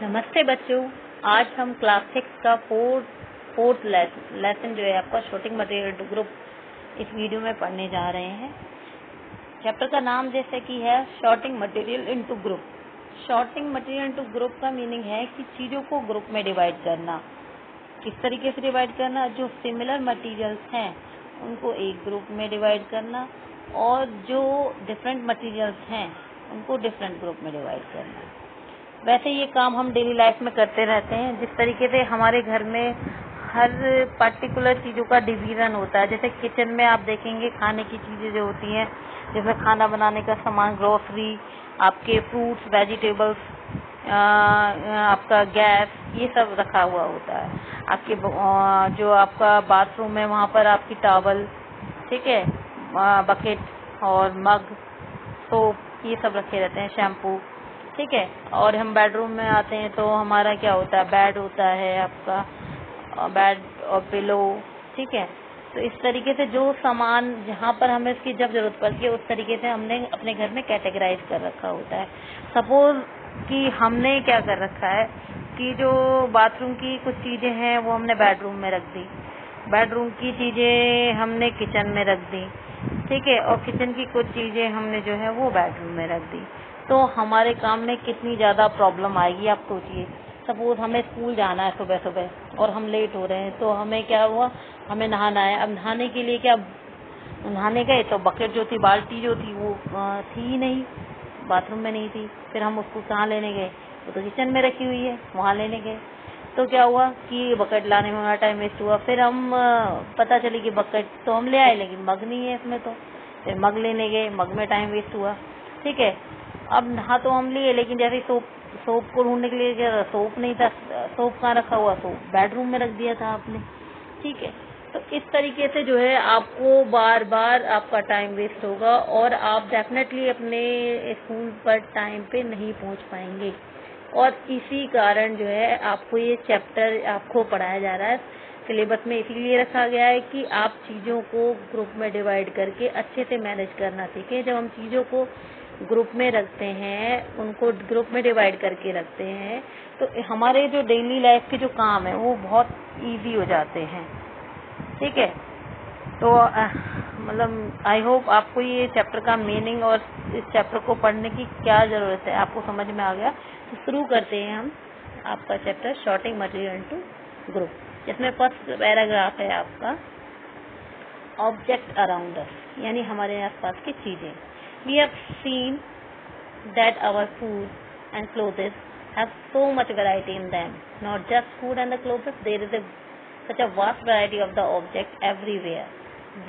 नमस्ते बच्चों। आज हम क्लास 6 का फोर्थ लेसन जो है आपका शॉर्टिंग मटेरियल टू ग्रुप इस वीडियो में पढ़ने जा रहे हैं। चैप्टर का नाम जैसे कि है sorting material into group. Sorting material into group का मीनिंग है कि चीजों को ग्रुप में डिवाइड करना। किस तरीके से डिवाइड करना? जो सिमिलर मटेरियल्स हैं उनको एक ग्रुप में डिवाइड करना और जो डिफरेंट मटेरियल्स हैं उनको डिफरेंट ग्रुप में डिवाइड करना। वैसे ये काम हम डेली लाइफ में करते रहते हैं। जिस तरीके से हमारे घर में हर पर्टिकुलर चीजों का डिवीजन होता है, जैसे किचन में आप देखेंगे खाने की चीजें जो होती हैं, जैसे खाना बनाने का सामान, ग्रोसरी, आपके फ्रूट्स, वेजिटेबल्स, आपका गैस, ये सब रखा हुआ होता है। आपके जो आपका बाथरूम है वहाँ पर आपकी टॉवल, ठीक है, बकेट और मग, सोप, ये सब रखे रहते हैं, शैम्पू, ठीक है। और हम बेडरूम में आते हैं तो हमारा क्या होता है? बेड होता है आपका, बेड और पिलो, ठीक है। तो इस तरीके से जो सामान जहाँ पर हमें इसकी जब जरूरत पड़ती है उस तरीके से हमने अपने घर में कैटेगराइज कर रखा होता है। सपोज कि हमने क्या कर रखा है कि जो बाथरूम की कुछ चीजें हैं वो हमने बेडरूम में रख दी, बेडरूम की चीजें हमने किचन में रख दी, ठीक है, और किचन की कुछ चीजें हमने जो है वो बेडरूम में रख दी। तो हमारे काम में कितनी ज्यादा प्रॉब्लम आएगी आप सोचिए। सपोज हमें स्कूल जाना है सुबह सुबह और हम लेट हो रहे हैं, तो हमें क्या हुआ, हमें नहाना है। अब नहाने के लिए क्या, नहाने गए तो बकेट जो थी, बाल्टी जो थी वो थी ही नहीं, बाथरूम में नहीं थी। फिर हम उसको कहाँ लेने गए? वो तो किचन में रखी हुई है, वहाँ लेने गए। तो क्या हुआ कि बकेट लाने में हमारा टाइम वेस्ट हुआ। फिर हम पता चली कि बकेट तो हम ले आए लेकिन मग नहीं है इसमें, तो फिर मग लेने गए, मग में टाइम वेस्ट हुआ, ठीक है। अब नहा तो हम लिए लेकिन जैसे सोप को ढूंढने के लिए क्या, सोप नहीं था, सोप कहाँ रखा हुआ? सोप बेडरूम में रख दिया था आपने, ठीक है। तो इस तरीके से जो है आपको बार बार आपका टाइम वेस्ट होगा और आप डेफिनेटली अपने स्कूल पर टाइम पे नहीं पहुंच पाएंगे। और इसी कारण जो है आपको ये चैप्टर आपको पढ़ाया जा रहा है। सिलेबस में इसीलिए रखा गया है कि आप चीजों को ग्रुप में डिवाइड करके अच्छे से मैनेज करना सीखें। जब हम चीजों को ग्रुप में रखते हैं, उनको ग्रुप में डिवाइड करके रखते हैं, तो हमारे जो डेली लाइफ के जो काम है वो बहुत इजी हो जाते हैं, ठीक है। तो मतलब आई होप आपको ये चैप्टर का मीनिंग और इस चैप्टर को पढ़ने की क्या जरूरत है आपको समझ में आ गया। तो शुरू करते हैं हम आपका chapter sorting material into group, जिसमें फर्स्ट पैराग्राफ है आपका ऑब्जेक्ट अराउंड अस, यानी हमारे आसपास की चीजें। We have seen that our food and clothes have so much variety in them. Not just food and the clothes, there is such a vast variety of the objects everywhere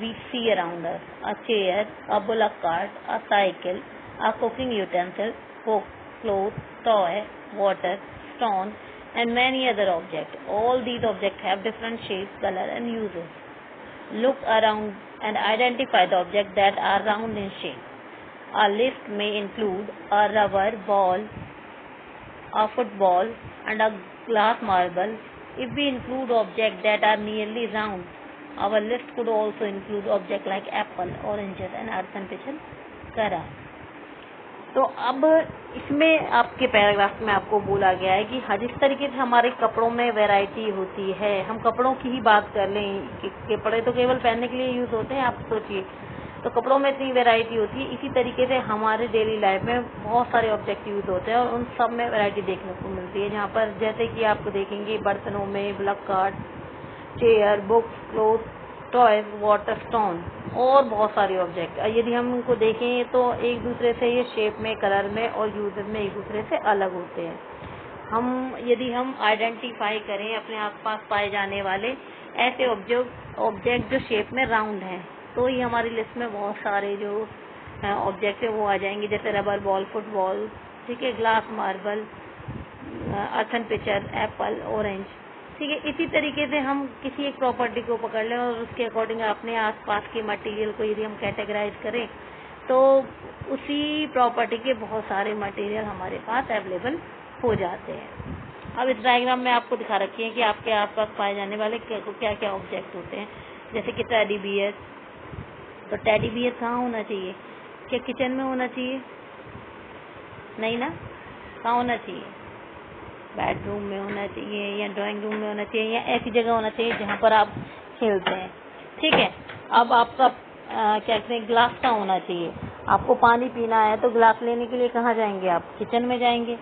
we see around us. A chair, a bullock cart, a cycle, a cooking utensil, book, clothes, toy, water, stone, and many other objects. All these objects have different shapes, color, and uses. Look around and identify the objects that are round in shape. A list may include a rubber ball, a football, and a glass marble. If we include objects that are nearly round, our list could also include objects like apple, oranges, and earthen pitcher, kara. तो अब इसमें आपके paragraph में आपको बोला गया है कि जिस तरीके से हमारे कपड़ों में वैरायटी होती है, हम कपड़ों की ही बात कर लें कि कपड़े तो केवल पहनने के लिए यूज होते हैं, आप सोचिए, तो कपड़ों में इतनी वैरायटी होती है। इसी तरीके से हमारे डेली लाइफ में बहुत सारे ऑब्जेक्ट यूज होते हैं और उन सब में वैरायटी देखने को मिलती है। जहाँ पर जैसे कि आपको देखेंगे बर्तनों में black card, chair, books, cloth, toys, water, stone और बहुत सारे ऑब्जेक्ट। यदि हम उनको देखें तो एक दूसरे से ये शेप में, कलर में और यूजेस में एक दूसरे से अलग होते हैं। यदि हम आइडेंटिफाई करें अपने आसपास पाए जाने वाले ऐसे ऑब्जेक्ट जो शेप में राउंड हैं, तो ये हमारी लिस्ट में बहुत सारे जो ऑब्जेक्ट है वो आ जाएंगे, जैसे रबर बॉल, फुटबॉल, ठीक है, glass marble, earthen picture, Apple, orange, ठीक है। इसी तरीके से हम किसी एक प्रॉपर्टी को पकड़ लें और उसके अकॉर्डिंग अपने आसपास के मटेरियल को यदि हम कैटेगराइज करें तो उसी प्रॉपर्टी के बहुत सारे मटेरियल हमारे पास अवेलेबल हो जाते हैं। अब इस डायग्राम में आपको दिखा रखी है कि आपके आसपास पाए जाने वाले क्या क्या ऑब्जेक्ट होते हैं। जैसे कि टेडी बियर, तो टेडी बियर कहाँ होना चाहिए? क्या किचन में होना चाहिए? नहीं ना, कहाँ होना चाहिए? बेडरूम में होना चाहिए या ड्राइंग रूम में होना चाहिए या ऐसी जगह होना चाहिए जहाँ पर आप खेलते हैं। ठीक है, अब आपका क्या कहते हैं, ग्लास का होना चाहिए। आपको पानी पीना है तो ग्लास लेने के लिए कहाँ जाएंगे आप? किचन में जाएंगे।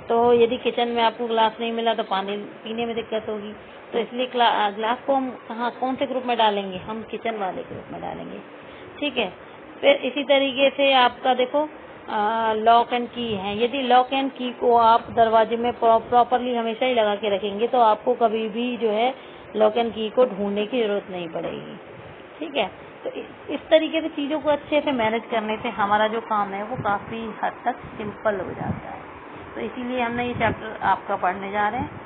तो यदि किचन में आपको ग्लास नहीं मिला तो पानी पीने में दिक्कत होगी। तो इसलिए ग्लास को हम कहाँ, कौन से ग्रुप में डालेंगे? हम किचन वाले ग्रुप में डालेंगे। ठीक है, फिर इसी तरीके से आपका देखो लॉक एंड की है। यदि लॉक एंड की को आप दरवाजे में प्रॉपरली हमेशा ही लगा के रखेंगे तो आपको कभी भी जो है लॉक एंड की को ढूंढने की जरूरत नहीं पड़ेगी। ठीक है, तो इस तरीके से चीज़ों को अच्छे से मैनेज करने से हमारा जो काम है वो काफ़ी हद तक सिंपल हो जाता है। तो इसीलिए हमने ये चैप्टर आपका पढ़ने जा रहे हैं।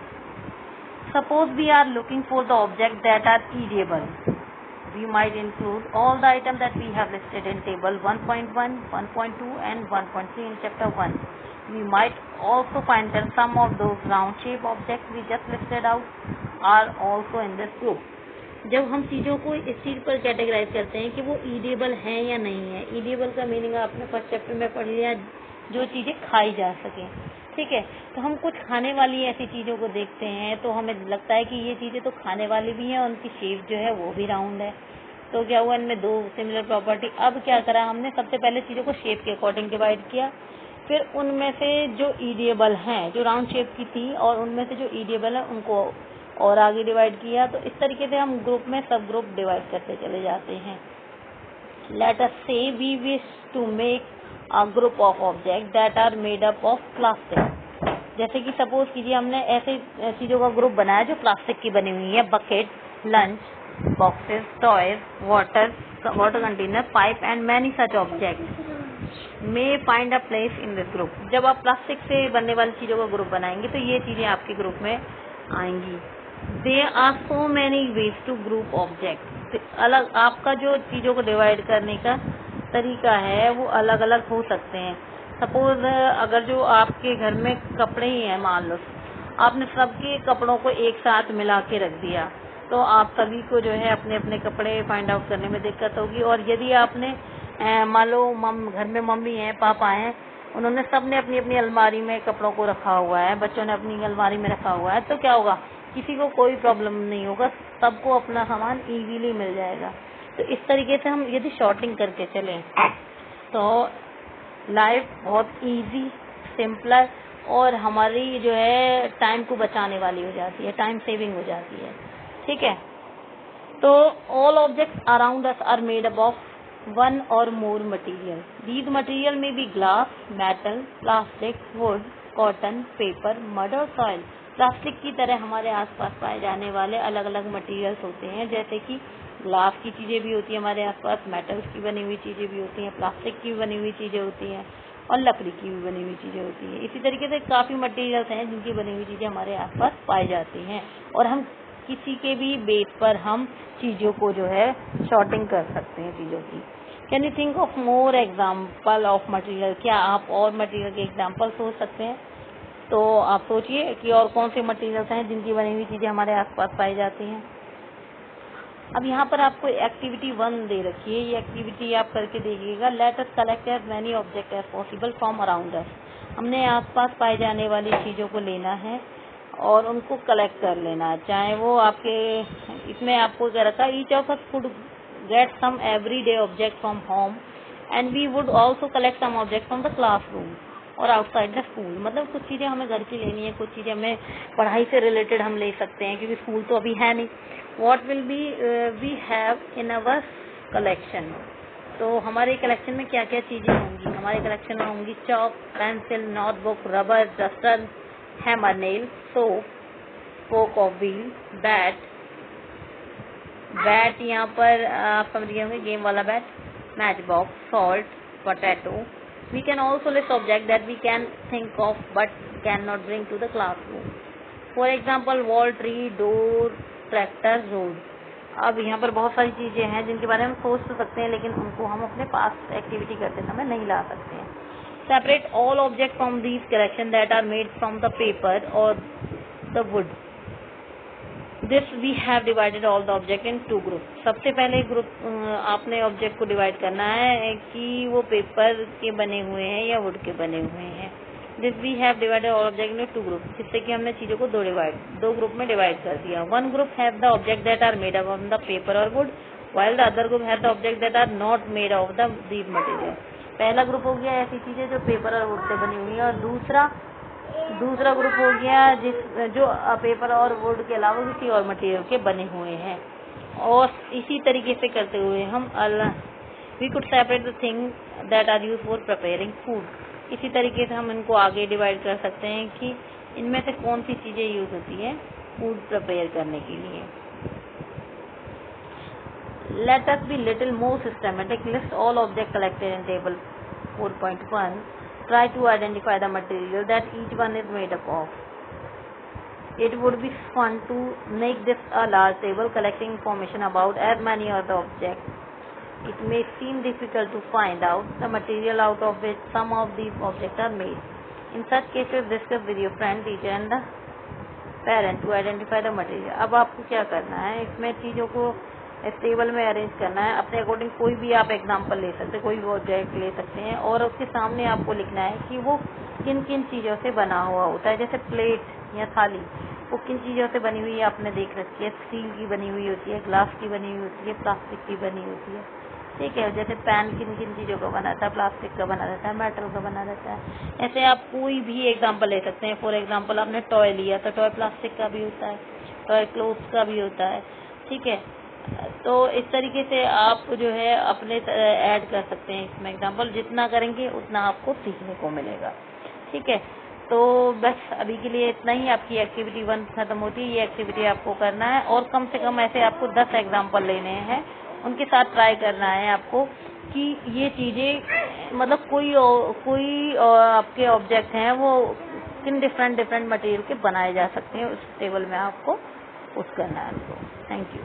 Suppose we are looking for the object that are edible, we might include all the items that we have listed in table 1.1, 1.2 and 1.3 in chapter 1. We might also find that some of those round shape objects we just listed out are also in this group. जब हम चीज़ों को इस चीज़ पर categorise करते हैं कि वो ईडेबल है या नहीं है। ईडेबल का मीनिंग आपने फर्स्ट चैप्टर में पढ़ लिया, जो चीज़ें खाई जा सकें। ठीक है, तो हम कुछ खाने वाली ऐसी चीज़ों को देखते हैं तो हमें लगता है कि ये चीज़ें तो खाने वाली भी हैं और उनकी शेप जो है वो भी राउंड है। तो क्या हुआ, इनमें दो सिमिलर प्रॉपर्टी। अब क्या करा हमने, सबसे पहले चीज़ों को शेप के अकॉर्डिंग डिवाइड किया, फिर उनमें से जो ईडेबल हैं, जो राउंड शेप की थी, और उनमें से जो ईडेबल है उनको और आगे डिवाइड किया। तो इस तरीके से हम ग्रुप में सब ग्रुप डिवाइड करते चले जाते हैं। Let us say we wish to make a group of object that are made up of plastic. जैसे कि सपोज कीजिए हमने ऐसे चीज़ों का ग्रुप बनाया जो प्लास्टिक की बनी हुई है। Bucket, lunch boxes, toys, water container, pipe and many such object may find a place in this group. जब आप प्लास्टिक से बनने वाली चीज़ों का ग्रुप बनाएंगे तो ये चीज़ें आपके ग्रुप में आएंगी। There are so many ways to group object. अलग आपका जो चीज़ों को डिवाइड करने का तरीका है वो अलग अलग हो सकते हैं। सपोज अगर जो आपके घर में कपड़े ही हैं, मान लो आपने सबके कपड़ों को एक साथ मिला के रख दिया तो आप सभी को जो है अपने अपने कपड़े फाइंड आउट करने में दिक्कत होगी। और यदि आपने मान लो घर में मम्मी हैं, पापा हैं, उन्होंने सबने अपनी अपनी अलमारी में कपड़ों को रखा हुआ है, बच्चों ने अपनी अलमारी में रखा हुआ है, तो क्या होगा, किसी को कोई प्रॉब्लम नहीं होगा, सबको अपना सामान इजीली मिल जाएगा। तो इस तरीके से हम यदि शॉर्टिंग करके चलें तो लाइफ बहुत इजी, सिंपलर और हमारी जो है टाइम को बचाने वाली हो जाती है, टाइम सेविंग हो जाती है। ठीक है, तो all objects around us are made up of one और more material. These material may be glass, metal, plastic, wood, cotton, paper, mud और सॉइल। प्लास्टिक की तरह हमारे आसपास पाए जाने वाले अलग अलग मटेरियल्स होते हैं, जैसे कि ग्लास की चीज़ें भी होती है हमारे आसपास, मेटल्स की बनी हुई चीज़ें भी होती हैं, प्लास्टिक की बनी हुई चीज़ें होती हैं और लकड़ी की भी बनी हुई चीज़ें होती हैं। इसी तरीके से काफ़ी मटेरियल्स हैं जिनकी बनी हुई चीज़ें हमारे आसपास पाई जाती हैं और हम किसी के भी बेस पर हम चीज़ों को जो है शॉर्टिंग कर सकते हैं चीज़ों की। Can you think of more example of material? क्या आप और मटेरियल के एग्जाम्पल सोच सकते हैं? तो आप सोचिए कि और कौन से मटेरियल्स हैं जिनकी बनी हुई चीज़ें हमारे आसपास पाई जाती हैं। अब यहाँ पर आपको एक्टिविटी 1 दे रखी है, ये एक्टिविटी आप करके देखिएगा। Let us collect as many object as possible from around us. हमने आसपास पाई जाने वाली चीज़ों को लेना है और उनको कलेक्ट कर लेना है, चाहे वो आपके इसमें आपको क्या रखा, each of us would get some everyday object from home and we would also collect some object from the classroom और आउटसाइड द स्कूल। मतलब कुछ चीज़ें हमें घर की लेनी है, कुछ चीज़ें हमें पढ़ाई से रिलेटेड हम ले सकते हैं क्योंकि स्कूल तो अभी है नहीं। What will be we have in our collection. तो हमारे कलेक्शन में क्या क्या चीज़ें होंगी? हमारे कलेक्शन में होंगी chalk, pencil, notebook, rubber, duster, hammer, nail, soap, fork of wheel, bat यहाँ पर आप समझ गए होंगे, गेम वाला bat, match box, salt, potato. We can also list objects that we can think of but cannot bring to the classroom. For example, wall, tree, door, tractor, road. अब यहाँ पर बहुत सारी चीज़ें हैं जिनके बारे में हम सोच तो सकते हैं लेकिन उनको हम अपने पास एक्टिविटी करते समय नहीं ला सकते हैं। Separate all objects from these collection that are made from the paper or the wood. This we have divided all the object in two groups. सबसे पहले ग्रुप आपने ऑब्जेक्ट को डिवाइड करना है कि वो पेपर के बने हुए हैं या वुड के बने हुए हैं। This we have divided all object in two group, जिससे कि हमने चीजों को दो ग्रुप में डिवाइड कर दिया। One group have the object that are made of the paper और wood, while the other group have the object that are not made of the these material। पहला ग्रुप हो गया ऐसी चीजें जो पेपर और वुड से बनी हुई है, और दूसरा ग्रुप हो गया जो पेपर और वुड के अलावा किसी और मटेरियल के बने हुए हैं। और इसी तरीके से करते हुए हम we could separate the thing that are use for preparing food. इसी तरीके से हम इनको आगे डिवाइड कर सकते हैं कि इनमें से कौन सी चीजें यूज होती है फूड प्रिपेयर करने के लिए। Let us be little more systematic. List all objects collected in table 4.1. Try to identify the material that each one is made up of. It would be fun to make this a large table collecting information about as many of the objects. It may seem difficult to find out the material out of which some of these objects are made. In such cases, discuss with your friend, teacher and the parent to identify the material. अब आपको क्या करना है, इसमें चीज़ों को इस table में अरेंज करना है। अपने अकॉर्डिंग कोई भी आप एग्जांपल ले सकते हैं, कोई भी ऑब्जेक्ट ले सकते हैं, और उसके सामने आपको लिखना है कि वो किन किन चीज़ों से बना हुआ होता है। जैसे प्लेट या थाली, वो किन चीज़ों से बनी हुई है आपने देख रखी है। स्टील की बनी हुई होती है, ग्लास की बनी हुई होती है, प्लास्टिक की बनी होती है, ठीक है। जैसे पैन किन किन चीज़ों का बना रहता है, प्लास्टिक का बना रहता है, मेटल का बना रहता है। ऐसे आप कोई भी एग्जाम्पल ले सकते हैं। फॉर एग्जाम्पल आपने टॉय लिया तो टॉय प्लास्टिक का भी होता है, टॉय क्लोथ्स का भी होता है, ठीक है। तो इस तरीके से आप जो है अपने ऐड कर सकते हैं इसमें एग्जाम्पल। जितना करेंगे उतना आपको सीखने को मिलेगा, ठीक है। तो बस अभी के लिए इतना ही। आपकी एक्टिविटी 1 खत्म होती है। ये एक्टिविटी आपको करना है और कम से कम ऐसे आपको 10 एग्जाम्पल लेने हैं, उनके साथ ट्राई करना है आपको कि ये चीज़ें मतलब कोई आपके ऑब्जेक्ट हैं वो किन डिफरेंट मटेरियल के बनाए जा सकते हैं। उस टेबल में आपको पुट करना है। Thank you.